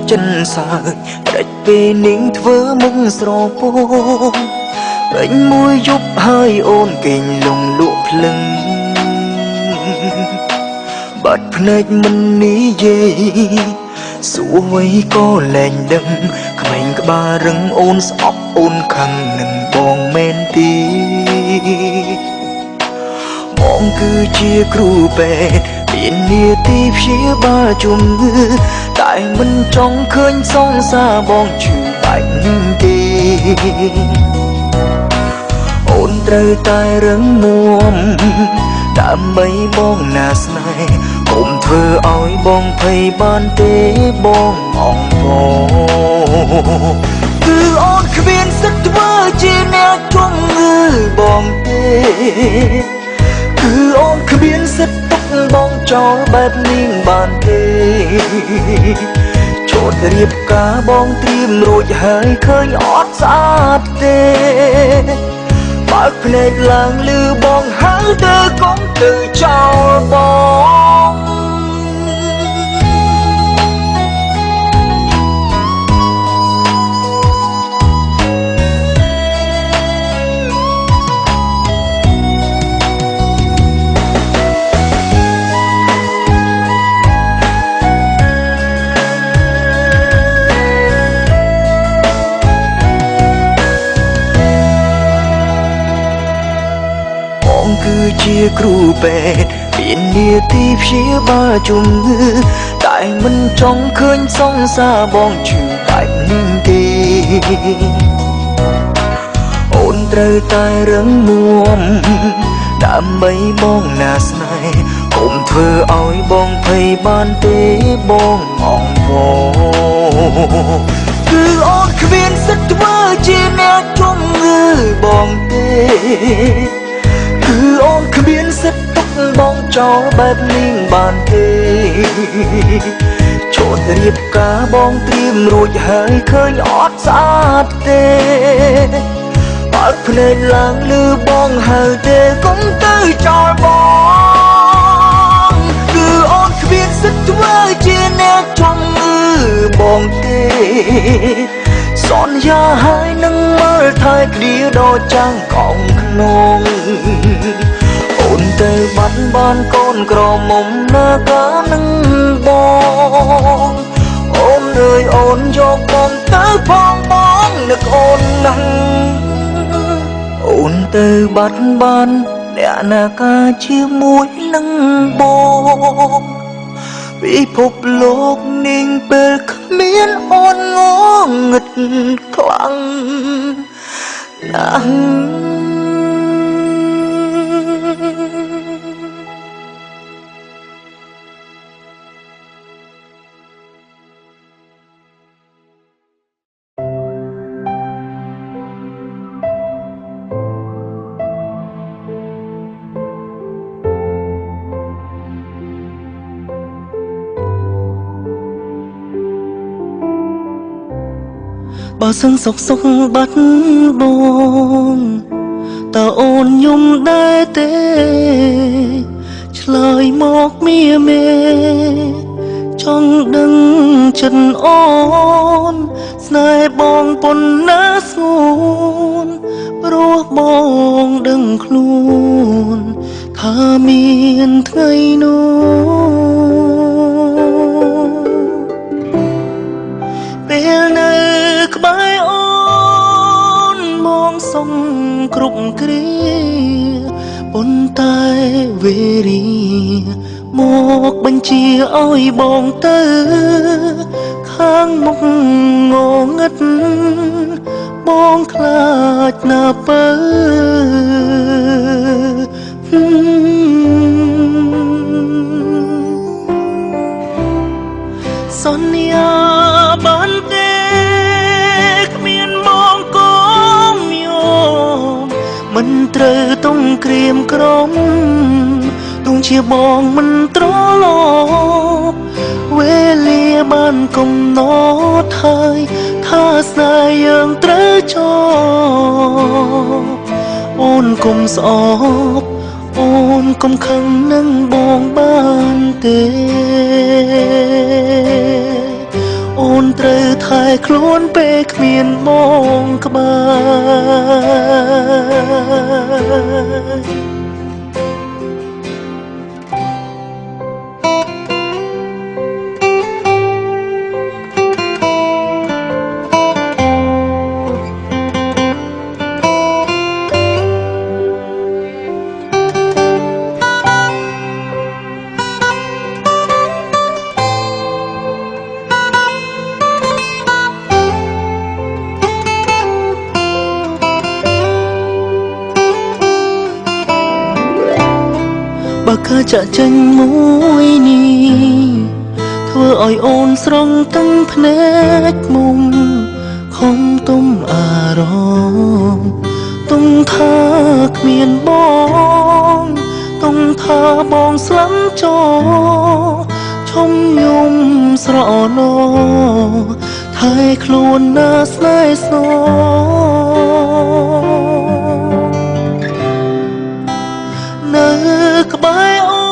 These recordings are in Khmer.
ចិនសើចដាច់ពេលនាងធ្វើមុខស្រពោនពេញមួយយប់ហើយអូនគេងលងលក់ភ្លឹងបាត់ភ្នែកមិននិយាយសួរអ្វីក៏លែងដឹងក្មេងក្បាលរឹងអូនស្អប់អូនខឹងនឹងបងមែនទេបងគឺជាគ្រូពេទ្យមាននាទីព្យាបាលជំងឺតែមិនចង់ឃើញសងសារបងឈឺបែកនេះទេអូនត្រូវតែរឹងមាំដើម្បីបងណាស្នេហ៍កុំធ្វើឲ្យបងភ័យបានទេបងអងបងគឺអូនគ្មានសិទ្ធិធ្វើជាអ្នកជំងឺបងទេគឺអូនគ្មានសិទ្ធិទុកបងចោលបែបនេះបានទេចូលរៀបការបងត្រៀមរួចហើយឃើញអត់ស្អាតទេបើកភ្នែកឡើងឮបងហៅទៅកុំទៅចោលបងគឺជាគ្រូពេទ្យមាននាទីព្យាបាលជំងឺតែមិនចង់ឃើញសងសារបងឈឺបែបនេះទេអូនត្រូវតែរឹងមាំដើម្បីបងណាស្នេហ៍កុំធ្វើឲ្យបងភ័យបានទេបងអងបងគឺអូនគ្មានសិទ្ធិធ្វើជាអ្នកជំងឺបងទេគឺអូនគ្មានសិទ្ធិទុកបងចោលបែបនេះបានទេចូលរៀបការបងត្រៀមរួចហើយឃើញអត់ស្អាតទេបើកភ្នែកឡើងឮបងហៅទេកុំទៅចោលបងគឺអូនគ្មានសិទ្ធិធ្វើជាអ្នកជំងឺបងទេសន្យាហើយនឹងមើលថែគ្នាដល់ចាំងកងក្នុងអូនទៅបាត់បានកូនក្រមុំណាកានឹងបងអូនអើយអូនយកបងទៅផងបងនឹកអូនណាស់អូនទៅបាត់បានអ្នកណាកាជាមួយនឹងបងពិភពលោកนิ่งពេលគ្មានអូនងងឹតខ្លាំងណាស់បើសឹងសុកបាត់បងតើអូនយំដែរទេឆ្លើយមកមៀមេចង់ដឹងចិត្តអូនស្នេហ៍បងប៉ុណ្ណាស្ងួនព្រោះបងដឹងខ្លួនថាមានថ្ងៃនោះពេលនៅក្បែរអូនមងសុំគ្រប់គ្រាប៉ុន្តែវេរីមកបញ្ជាឲ្យបងទៅខាងមុខងងឹតបងខ្លាចណាស់ពើសន្យាបានទេគ្មានបងក៏មានមិនត្រូវต้องក្រៀមក្រំទោះជាបងមិនត្រឡប់វេលាបានកំណត់ហើយថាស្នេហ៍យើងត្រូវចប់អូនកុំស្អប់អូនកុំខឹងនឹងបងបានទេអូន ខ្លួនពេលគ្មានបងក្បែរបើកើចាក់ចេញមួយនេះធ្វើឲ្យអូនស្រង់ទាំងភ្នែកមុំខំទុំអារម្មណ៍ទុំថាគ្មានបងទុំថាបងស្លាប់ចោឈុំយំស្រណោថែខ្លួនណាស្នេហ៍ស្ននៅក្បែរអូ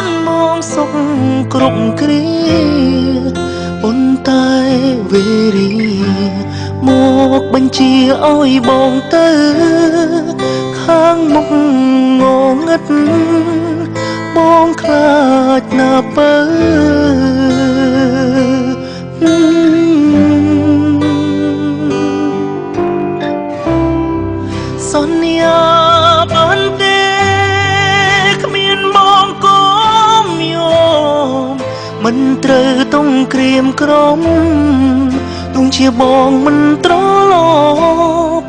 នមកសុខគ្រប់គ្រាប៉ុន្តែវេរីមកបញ្ជាឲ្យបងទៅខាងមុខងងឹតបងខ្លាចណាស់ពើសន្យាបានទេគ្មានបងក៏មិនត្រូវต้องក្រៀមក្រំទងជាបងមិនត្រឡប់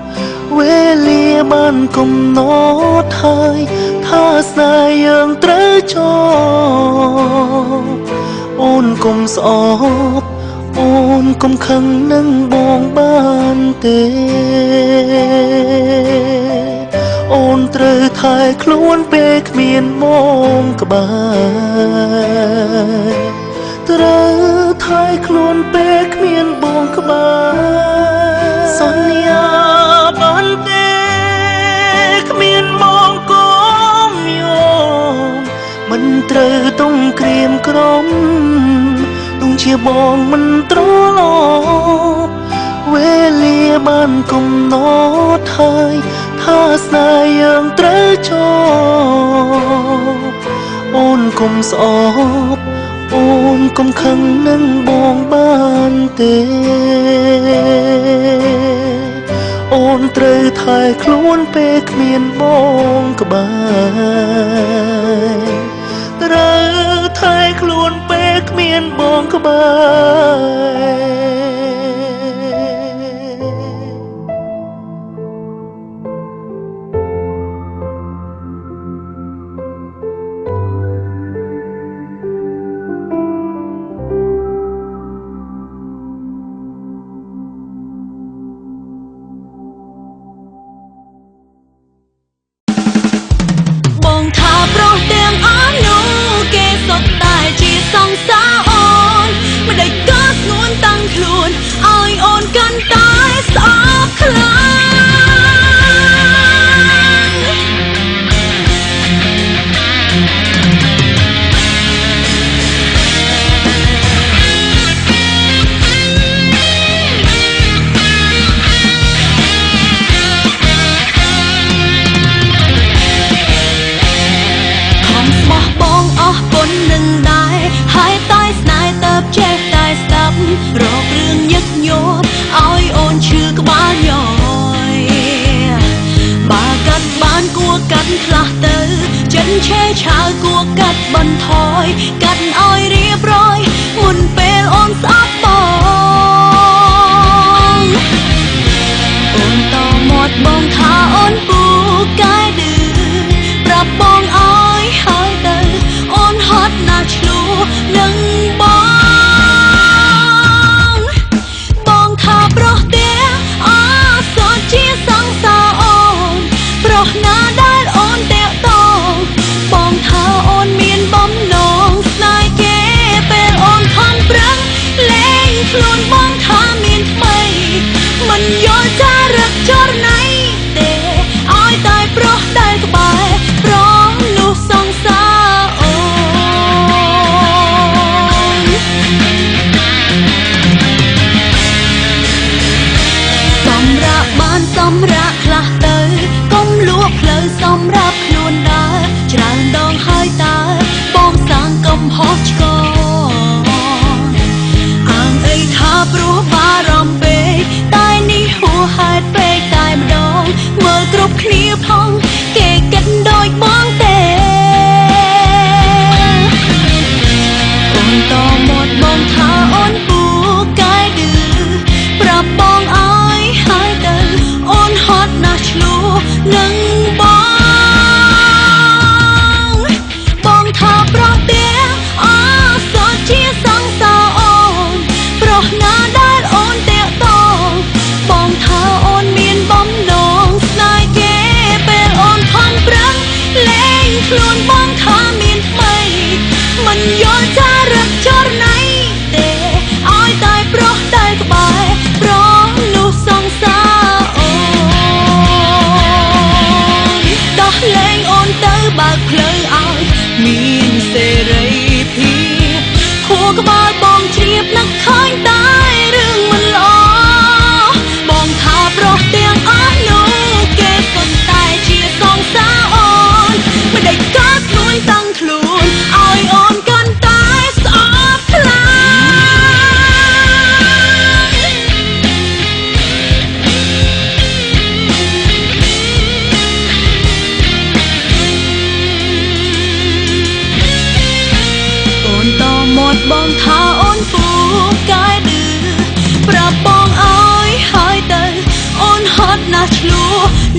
វេលាបានកំណត់ហើយថាស្នេហ៍យើងត្រូវចប់អូនកុំស្អប់អូនកុំខឹងនឹងបងបានទេអូនត្រូវថែខ្លួនពេលគ្មានបងក្បែរត្រូវថែខ្លួនពេលគ្មានបងក្បែរសន្យាបានទេគ្មានបងក៏មិនត្រូវต้องក្រៀមក្រំទងជាបងមិនត្រឡប់វេលាបានកំណត់ហើយថាស្នេហ៍យើងត្រូវចប់អូនកុំស្អប់អូនកុំខឹងនឹងបងបានទេអូនត្រូវថែខ្លួនពេលគ្មានបងក្បែរត្រូវថែខ្លួនពេលគ្មានបងក្បែរប្រុសទាំងអស់នោះគេសុទ្ធតែជាសង្សារអូនមិនដេចក៏ស្ងួនតា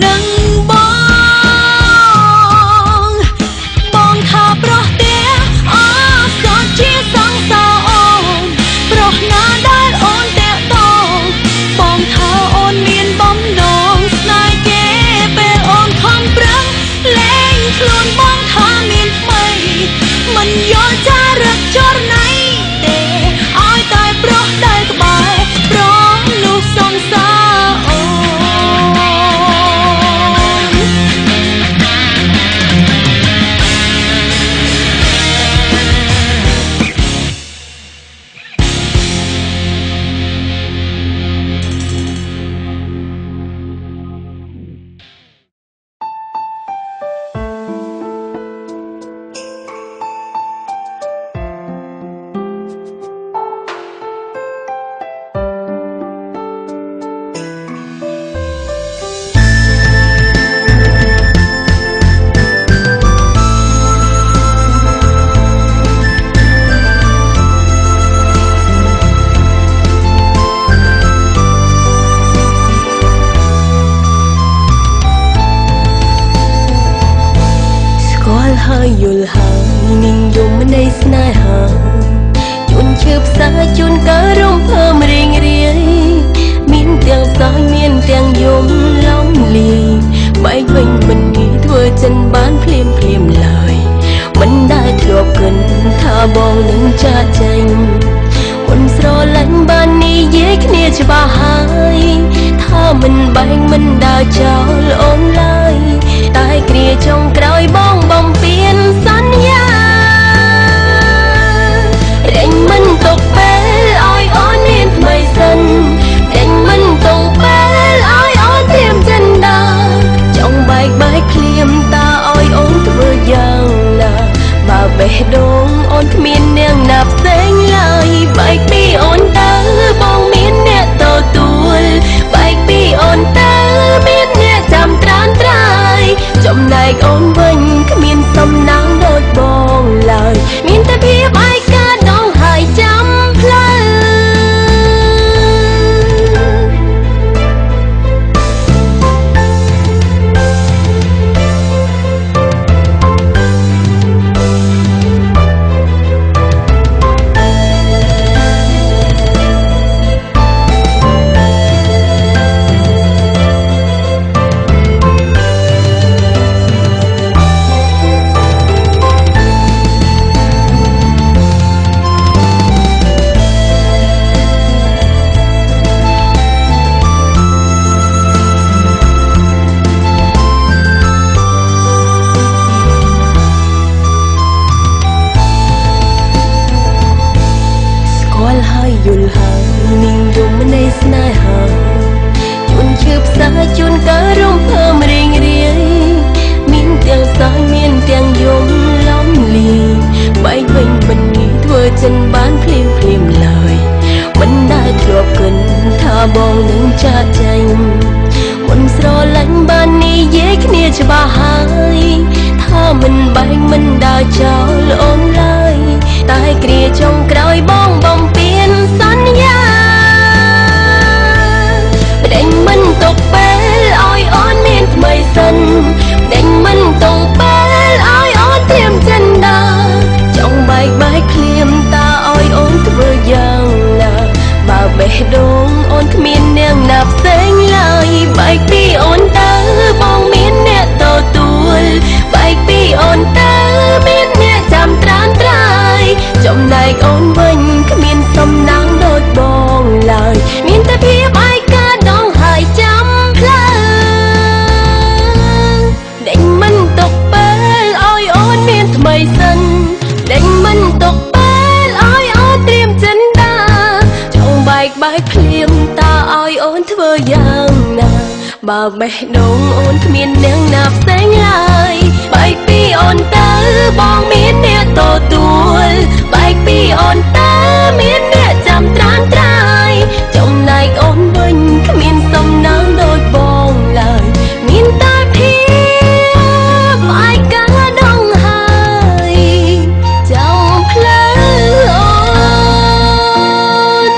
នឹងបងថាប្រុសទេអសុទ្ធជាសង្សារអូនប្រុសណាដែលអូនតែតងបងថាអូនមានបំណងស្នេហ៍គេពេលអូនខំប្រឹងលែងខ្លួនបងថាមានថ្មីមិនយល់ចារឹកចរណៃទេឲ្យតែប្រុសដែលក្បែរប្រុសនោះសង្សារអូនហើយយល់ហើយនាងយំនៃស្នេហាជួនឈឺផ្សាជួនក៏រំភើបរៀងរាយមានទាំងសោយមានទាំងយំឡំលីបែកវិញមិនងាយធ្វើចិនបានភ្លាមឡើយមិនដែលធ្លាប់គិតថាបងនឹងចាកចេញអូនស្រឡាញ់បាននិយាយគ្នាច្បាស់ហើយថាមិនបែកមិនដើរចោលអូនឡើយតែគ្រាចុងក្រោយបងបំពេញសន្យារែងមិនទុកពេលឲ្យអូនមានថ្មីសិនរែងមិនទុកពេលឲ្យអូនត្រៀមចិនដាចង់បែកឃ្លាមតាឲ្យអូនធ្វើយ៉ាងណាបើបេះដូងអូនគ្មាននាងណាផ្សេងឡើយបែកពីអូនទៅបងមានអ្នកទទួលបែកពីអូនទៅមានអ្នកចាំត្រានត្រាយចំណែកអូនវិញគ្មានសំណាងដូចបងឡើយមានតែភាពឯកាដងហើយចាំផ្លូវយល់ហើយនាងយំនៃស្នេហាជួនឈឺផ្សាជួនក៏រំភើបរៀងរាយមានទាំងសោយមានទាំងយំឡំលីបែកវិញមិនងាយធ្វើចិនបានភ្លាមឡើយមិនដែលធ្លាប់គិតថាបងនឹងចាកចេញមុនស្រឡាញ់បាននិយាយគ្នាច្បាស់ហើយថាមិនបែកមិនដើរចោលអូនឡើយតែគ្រាចុងក្រោយបងបំពេញសន្យាដេញមិនទុកពេលឲ្យអូនមានថ្មីសិនដេញមិនទុកពេលឲ្យអូនត្រៀមចិនដាចង់បែកឃ្លាមតាឲ្យអូនធ្វើយ៉ាងណាបើបេះដូងអូនគ្មាននាងណាផ្សេងឡើយបែកពីអូនទៅបងមានអ្នកទទួលបែកពីអូនទៅមានអ្នកចាំត្រានត្រាយចំណែកអូនវិញគ្មានសំណាងដូចបងឡើយមានតែភាពឯកាដងហើយចាំផ្លូវដេញមិនទុកពេលឲ្យអូនមានថ្មីសិនដេញមិនទុកពេលឲ្យអូនត្រៀមចិនដាចង់បែកភ្លាមតាឲ្យអូនធ្វើយ៉ាងណាបើបេះដូងអូនគ្មាននាងណាផ្សេងឡើយបែកពីអូនទៅបងមានអ្នកទទួលបែកពីអូនទៅមានអ្នកចាំត្រានត្រាយចំណែកអូនវិញគ្មានសំណាងដូចបងឡើយមានតែភាពឯកាដងហើយចាំផ្លូវអូន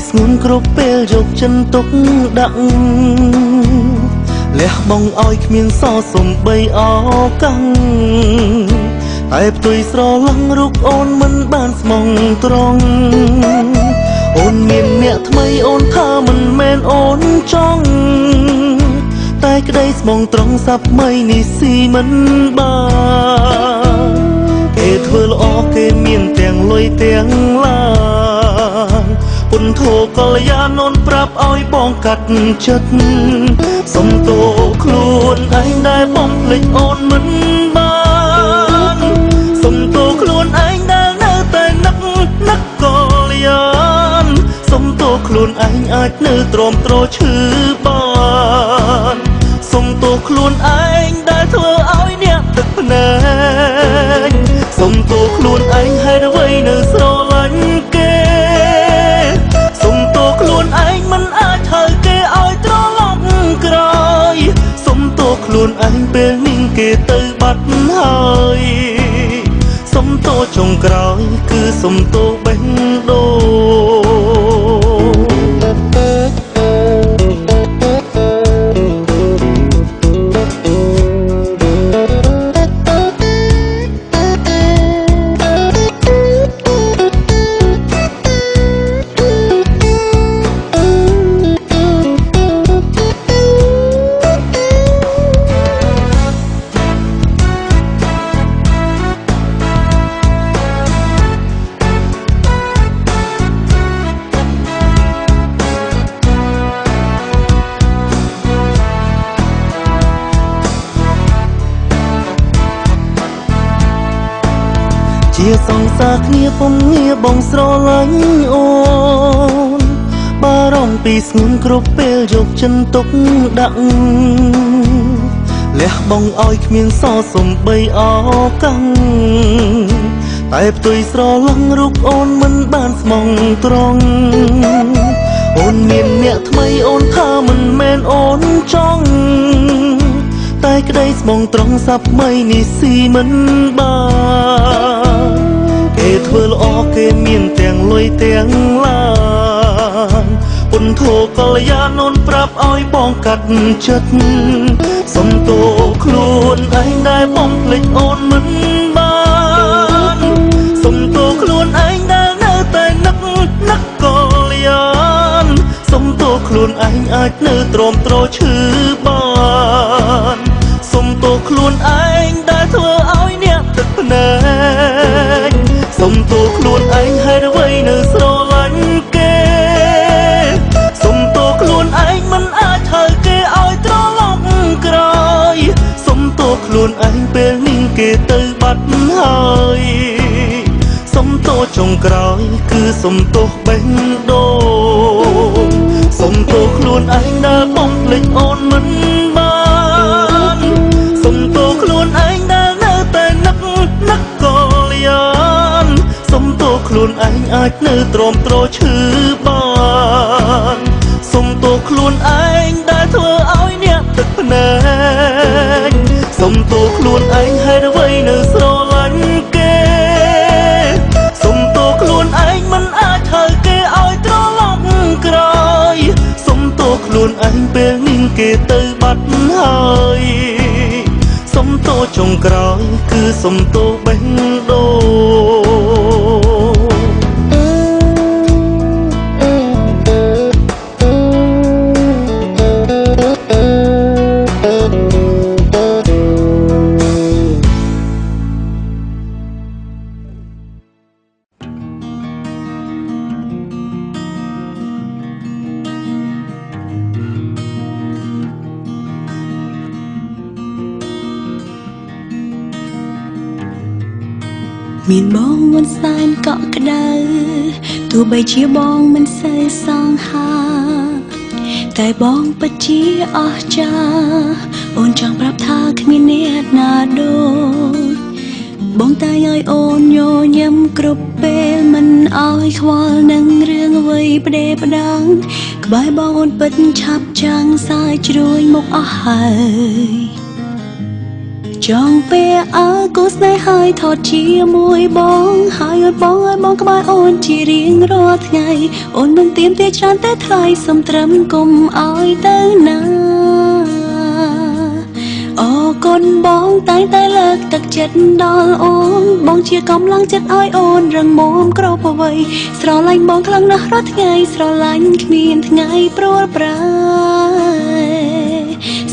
ស្ងួនគ្រប់ពេលយកចិនទុកដាក់លះបង់ឲ្យគ្មានសល់សំបីអកាំងតែផ្ទុយស្រឡំរូបអូនមិនបានស្មងត្រង់អូនមានអ្នកថ្មីអូនថាមិនមែនអូនចង់តែក្តីស្មងត្រង់សាប់មិននេះស៊ីមិនបានគេធ្វើល្អគេមានទាំងលុយទាំងឡានពុនធោកល្យានអូនប្រាប់ឲ្យបងកាត់ចិត្តសុំទោខ្លួនឯងដែលបងភ្លេចអូនមិនបានសុំទោខ្លួនឯងដែលនៅតែនឹកកល្យានសុំទោខ្លួនឯងអាចនៅទ្រាំទ្រឈឺបានសុំទោខ្លួនឯងដែលធ្វើឲ្យអ្នកទឹកភ្នែកសុំទោខ្លួនឯងហេតុអ្វីនៅស្រឡាញ់គេសុំទោខ្លួនឯងមិនអាចហៅគេឲ្យត្រឡប់ក្រោយសុំទោខ្លួនឯងពេលនេះគេទៅបាត់ហើយសុំទោចុងក្រោយគឺសុំទោបេះដូងជាសង្សារគ្នាពុំងារបងស្រឡាញ់អូនបារម្ភពីស្ងួនគ្រប់ពេលយកចិនទុកដាក់លះបង់ឲ្យគ្មានសល់សំបីអកាំងតែផ្ទុយស្រឡំរូបអូនមិនបានស្មងត្រង់អូនមានអ្នកថ្មីអូនថាមិនមែនអូនចង់តែក្តីស្មងត្រង់សាប់មិននេះស៊ីមិនបានគេធ្វើល្អគេមានទាំងលុយទាំងឡានពុនធោកល្យានអូនប្រាប់ឲ្យបងកាត់ចិត្តសុំទោខ្លួនឯងដែលបងភ្លេចអូនមិនបានសុំទោខ្លួនឯងដែលនៅតែនឹកកល្យានសុំទោខ្លួនឯងអាចនៅទ្រាំទ្រឈឺបានសុំទោខ្លួនឯងដែលធ្វើឲ្យអ្នកទឹកភ្នែកសុំទោខ្លួនឯងហេតុអ្វីនៅស្រឡាញ់គេសុំទោខ្លួនឯងមិនអាចហៅគេឲ្យត្រឡប់ក្រោយសុំទោខ្លួនឯងពេលនេះគេទៅបាត់ហើយសុំទោចុងក្រោយគឺសុំទោបេះដូងសុំទោខ្លួនឯងដែលបងភ្លេចអូនមិនបានសុំទោខ្លួនឯងដែលនៅតែនឹកកល្យានសុំទោខ្លួនឯងអាចនៅទ្រាំទ្រឈឺបានសុំទោខ្លួនឯងដែលធ្វើឲ្យអ្នកទឹកភ្នែកសុំទោខ្លួនឯងហេតុអ្វីនៅស្រឡាញ់គេសុំទោខ្លួនឯងមិនអាចហៅគេឲ្យត្រឡប់ក្រោយសុំទោខ្លួនឯងពេលនេះគេទៅបាត់ហើយសុំទោចុងក្រោយគឺសុំទោបេះដូង មានបងមិនសែនកក់ក្ដៅទោះបីជាបងមិនសូវសង្ហាតែបងពិតជាអស្ចារ្យអូនចង់ប្រាប់ថាគ្មានអ្នកណាដូចបងតែឲ្យអូនញញឹមគ្រប់ពេលមិនឲ្យខ្វល់នឹងរឿងអ្វីផ្ដេផ្ដាំងក្បែរបងអូនពិតឆាប់ចាំងសាយជ្រួញមុខអស់ហើយច ចង់ពេលអើគូស្នេហ៍ហើយថតជាមួយបងហើយអត់បងឲ្យបងក្បែរអូនជារៀងរាល់ថ្ងៃអូនមិនទៀមទាច្រើនតែថ្លៃសុំត្រឹមកុំឲ្យទៅណាអរគុណបងតែងតែលើកទឹកចិត្តដល់អូនបងជាកម្លាំងចិត្តឲ្យអូនរឹងមាំគ្រប់អ្វីស្រឡាញ់បងខ្លាំងណាស់រាល់ថ្ងៃស្រឡាញ់គ្មានថ្ងៃព្រួលប្រែ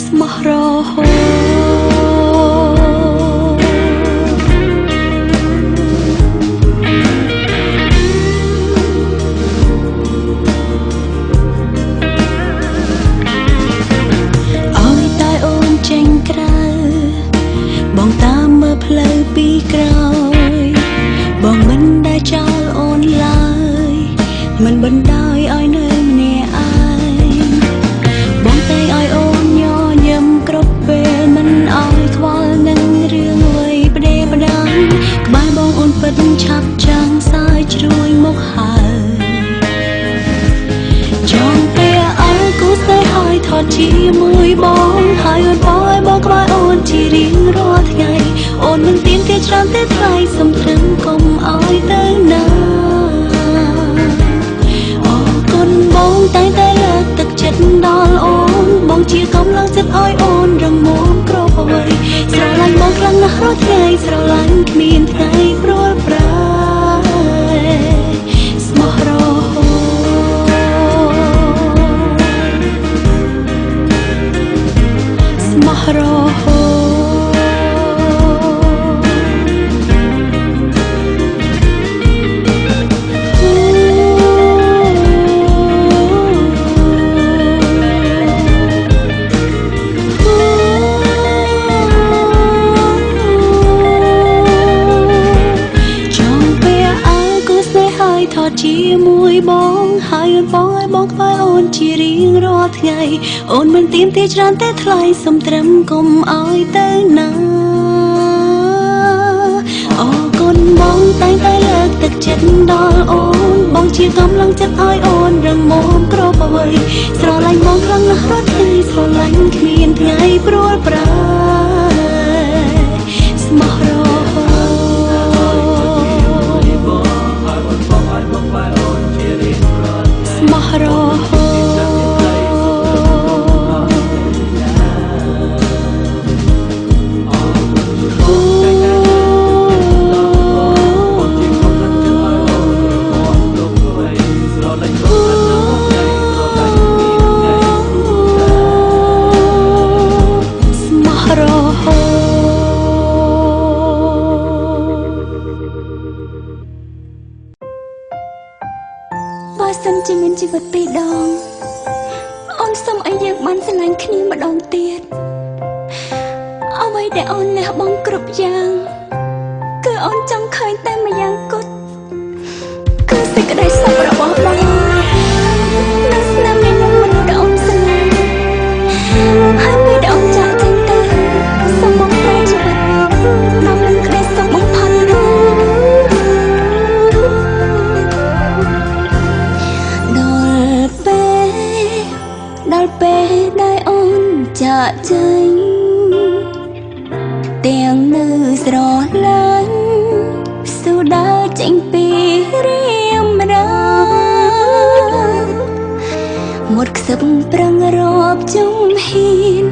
ស្មោះរហូតបងតាមមើលផ្លូវពីក្រោយបងមិនដែលចោលអូនឡើយមិនបណ្ដោយឲ្យនៅម្នាក់ឯងបងតែងឲ្យអូនញញឹមគ្រប់ពេលមិនឲ្យខ្វល់នឹងរឿងអ្វីផ្ដេផ្ដាំក្បែរបងអូនពិតឆាប់ចាំងសាយជ្រួយមកហើយចង់ពេលអើគូស្នេហ៍ហើយថតជាមួយបងហើយអូនបងឲ្យបងក្បែរអូនជារៀងរាល់ថ្ងៃអូនមិនទៀមទាច្រើនទេថ្លៃសុំត្រឹមកុំឲ្យទៅណាអរគុណបងតែងតែលើកទឹកចិត្តដល់អូនបងជាកម្លាំងចិត្តឲ្យអូនរឹងមាំគ្រប់អ្វីស្រឡាញ់បងខ្លាំងណាស់រាល់ថ្ងៃស្រឡាញ់គ្មានថ្ងៃព្រួលប្រែស្មោះរហូតស្មោះរហូតជាមួយបងហើយអូនបងឲ្យបងក្បែរអូនជារៀងរាល់ថ្ងៃអូនមិនទៀមទាច្រើនតែថ្លៃសុំត្រឹមកុំឲ្យទៅណាអរគុណបងតែងតែលើកទឹកចិត្តដល់អូនបងជាកម្លាំងចិត្តឲ្យអូនរឹងមាំគ្រប់អ្វីស្រឡាញ់បងខ្លាំងណាស់រាល់ថ្ងៃស្រឡាញ់គ្មានថ្ងៃព្រួលប្រែស្មោះរហូតស្មោះរហូតបើសិនជាមានជីវិតពីរដងអូនសុំឲ្យយើងបានស្រឡាញ់គ្នាម្ដងទៀតអ្វីដែលអូនលះបង់គ្រប់យ៉ាងគឺអូនចង់ឃើញតែម្យ៉ាងគត់គឺសេចក្តីសុខរបស់បងនៅស្នាមញញឹមមនុស្សដែលអូនស្រឡាញ់ហើយពេលដែលអូនចាក់ចេញទៅសូមបងផ្លែជីវិតនាំនឹងក្តីសុខបំផុតដល់ពេលដែលអូនចាក់ចេញទាំងនៅស្រឡាញ់សូដាចេញពីរៀមរាមកខ្សឹបប្រឹងរាប់ជុំហ៊ាន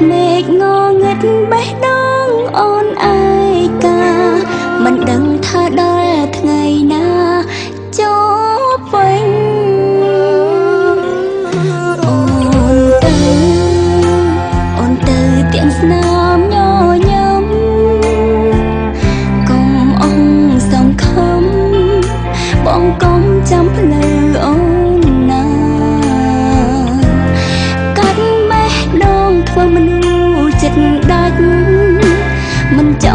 មេឃងងឹតបេះដូងអូនឯកាមិនដឹងថាដល់ថ្ងៃណាចប់វិញទាំងស្នាមញញឹមកុំអងសង្ឃឹមបងកុំចាំផ្លូវអូនណាកាត់បេះដូងធ្វើមនុស្សចិត្តដាច់មិនច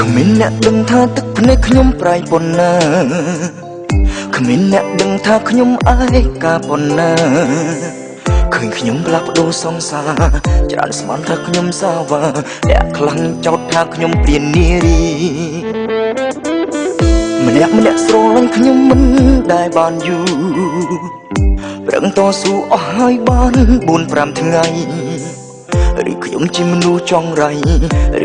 គ្មានអ្នកដឹងថាទឹកភ្នែកខ្ញុំប្រៃប៉ុណ្ណាគ្មានអ្នកដឹងថាខ្ញុំឯកាប៉ុណ្ណាឃើញខ្ញុំផ្លាស់ប្ដូរសង្សារច្រើនស្មានថាខ្ញុំសាវ៉ាអ្នកខ្លាំងចោទថាខ្ញុំព្រាននារីម្នាក់ស្រឡាញ់ខ្ញុំមិនដែលបានយូរប្រឹងតស៊ូអស់ហើយបាន 4-5 ថ្ងៃឬខ្ញុំជាមនុស្សចង់រៃ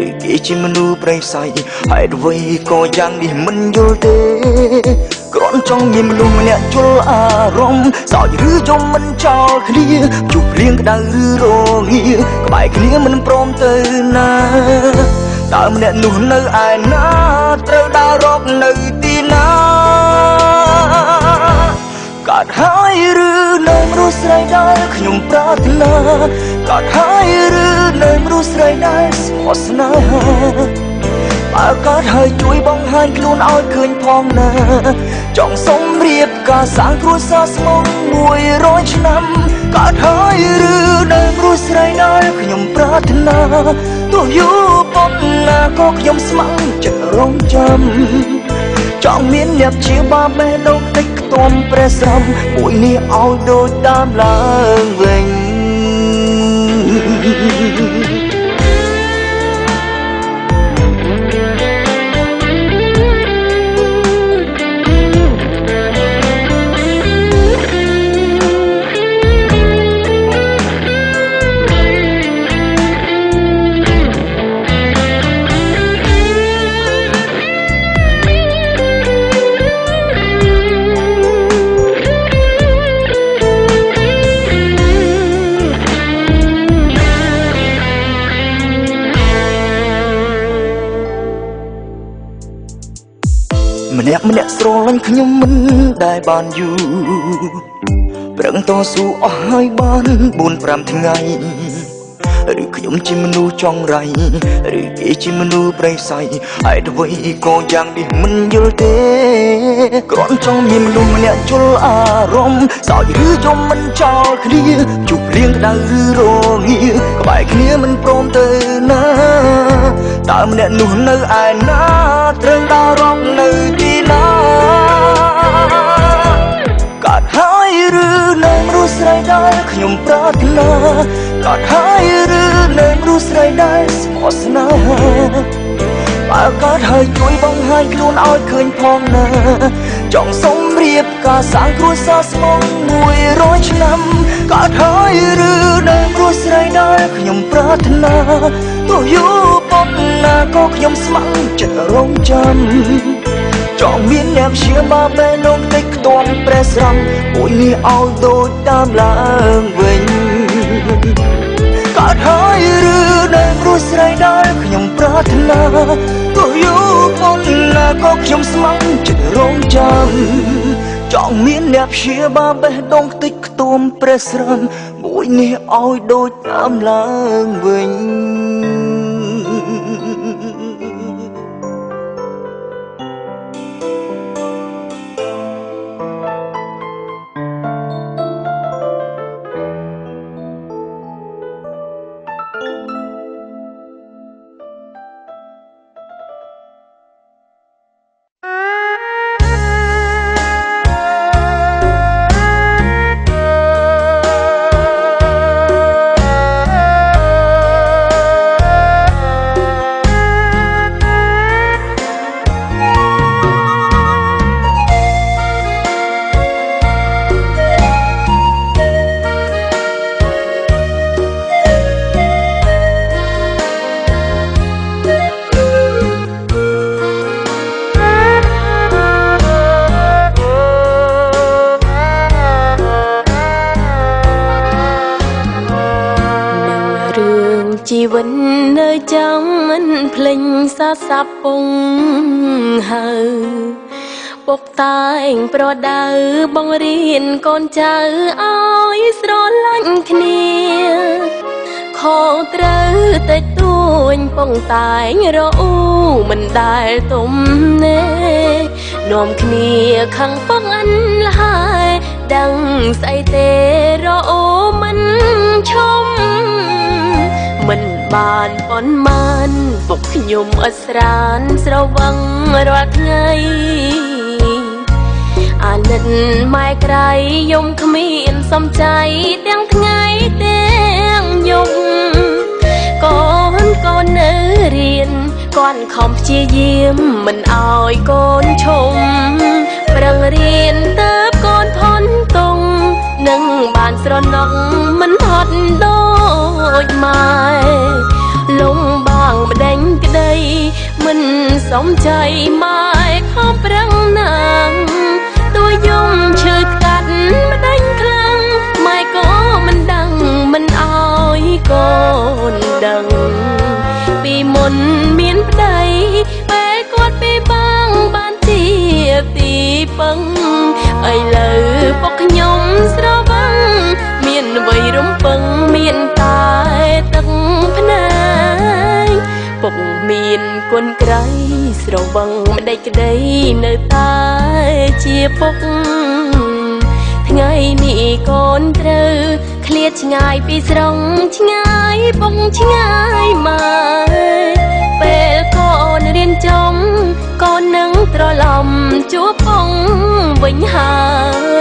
ឬគេជាមនុស្សប្រេងផ្សៃហេតុអ្វីក៏យ៉ាងនេះមិនយល់ទេគ្រាន់ចង់មានមនុស្សម្នាក់ជល់អារម្មណ៍សោចឬយំមិនចោលគ្នាជួបព្រៀងក្តៅឬរងាក្បែរគ្នាមិនព្រមទៅណាតើម្នាក់នោះនៅឯណាត្រូវដើររកនៅទីណាកើតហើយឬនៅមនុស្សស្រីដែលខ្ញុំប្រាថ្នាកើតហើយឬនៅមនុស្សស្រីដែលស្មោះស្នេហាបើកើតហើយជួយបង្ហាញខ្លួនឲ្យឃើញផងណាចង់សុំរៀបការសាងគ្រួសារស្មង100 ឆ្នាំកើតហើយឬនៅមនុស្សស្រីដែលខ្ញុំប្រាថ្នាទោះយូរប៉ុណ្ណាក៏ខ្ញុំស្ម័គ្រចិត្តរងចាំចង់មានអ្នកជាបាបេះដូងតិចខ្ទាំព្រះស្រមមួយនេះឲ្យដូចតាមឡើងវិញម្នាក់ស្រឡាញ់ខ្ញុំមិនដែលបានយូរប្រឹងតស៊ូអស់ហើយបាន 4-5 ថ្ងៃឬខ្ញុំជាមនុស្សចង់រៃឬគេជាមនុស្សប្រេងផ្សៃហេតុអ្វីក៏យ៉ាងនេះមិនយល់ទេគ្រាន់ចង់មានមនុស្សម្នាក់ជល់អារម្មណ៍សោចឬយំមិនចោលគ្នាជួបព្រៀងក្តៅឬរងាក្បែរគ្នាមិនព្រមទៅណាតើម្នាក់នោះនៅឯណាត្រូវដើររកនៅទីណាកើតហើយឬនៅមនុស្សស្រីដែលខ្ញុំប្រាថ្នាកើតហើយឬនៅមនុស្សស្រីដែលស្មោះស្នេហាបើកើតហើយជួយបង្ហាញខ្លួនឲ្យឃើញផងណាចង់សុំរៀបការសាងគ្រួសារស្មង100 ឆ្នាំកើតហើយឬនៅមនុស្សស្រីដែលខ្ញុំប្រាថ្នាទោះយូរប៉ុណ្ណាក៏ខ្ញុំស្ម័គ្រចិត្តរងចាំចង់មានអ្នកព្យាបាលបេះដូងតិចខ្ទាំព្រះស្រង់មួយនេះឲ្យដូចតាមឡើងវិញកើតហើយឬនៅមនុស្សស្រីដែលខ្ញុំប្រាថ្នាទោះយូរប៉ុណ្ណាក៏ខ្ញុំស្ម័គ្រចិត្តរងចាំចង់មានអ្នកព្យាបាលបេះដូងតិចខ្ទាំព្រះស្រង់មួយនេះឲ្យដូចតាមឡើងវិញ ជីវិតនៅចាំមិនភ្លេចសាសាប់ពងហើពុកតែងប្រដៅបង្រៀនកូនចៅឲ្យស្រឡាញ់គ្នាខុសត្រូវតែទួញពងតែងរអ៊ូមិនដែលទុំណែនាំគ្នាខឹងពងអិនលហើយដឹងស្អីទេរអ៊ូមិនឈុំមិន បានប៉ុន្មានពុកខ្ញុំអត់ស្រានស្រវឹងរាល់ថ្ងៃអាណិតម៉ែក្រៃយំគ្មានសំចៃទាំងថ្ងៃទាំងយប់កូននៅរៀនគាត់ខំព្យាយាមមិនអោយកូនឈំប្រឹងរៀនទៅកូនផុនតងនឹងបានស្រណុកមិនហត់ដូចម៉ែលំបាងម្ដេញក្ដីមិនសំចៃម៉ែខំប្រឹងណាស់ទួយំឈឺកាត់ម្ដេញខ្លាំងម៉ែក៏មិនដឹងមិនអោយកូនដឹងពីមុនមានប្តីពេលគាត់ពីបងបានជាទីពឹងឥឡូវពុកខ្ញុំស្រវឹងមានវ័យរំពឹងមានតែទឹកភ្នែកពុកមានគុណក្រៃស្រវឹងម្ដេចក្ដីនៅតែជាពុកថ្ងៃនេះកូនត្រូវឃ្លាតឆ្ងាយពីស្រុងឆ្ងាយពុកឆ្ងាយមកពេលកូនរៀនចប់កូននឹងត្រឡប់ជួបពុកវិញហើ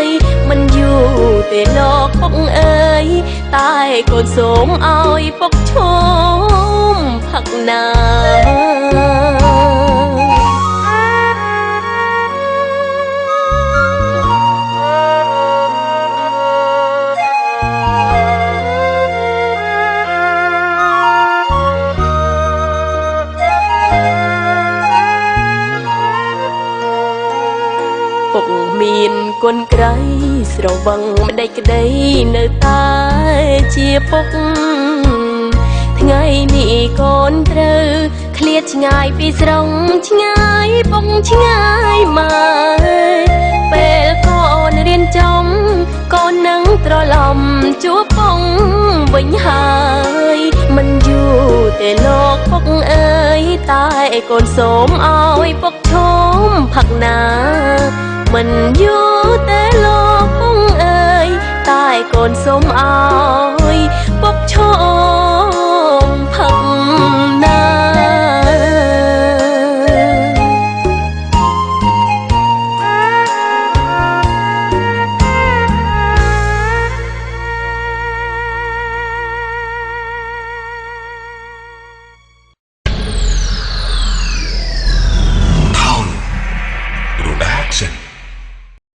យមិនយូរទេលោកពុកអើយតែកូនសូមឲ្យពុកឈមផឹកណាពុកមានគុណក្រៃស្រវឹងម្ដេចក្ដីនៅតែជាពុកថ្ងៃនេះកូនត្រូវឃ្លាតឆ្ងាយពីស្រុងឆ្ងាយពុកឆ្ងាយមកពេលកូនរៀនចប់កូននឹងត្រឡប់ជួបពុកវិញហើយមិនយូរទេលោកពុកអើយតែកូនសូមឲ្យពុកឈមផឹកណាមិនយូរទេលោកពុកអើយតែកូនសូមឲ្យពុកឈម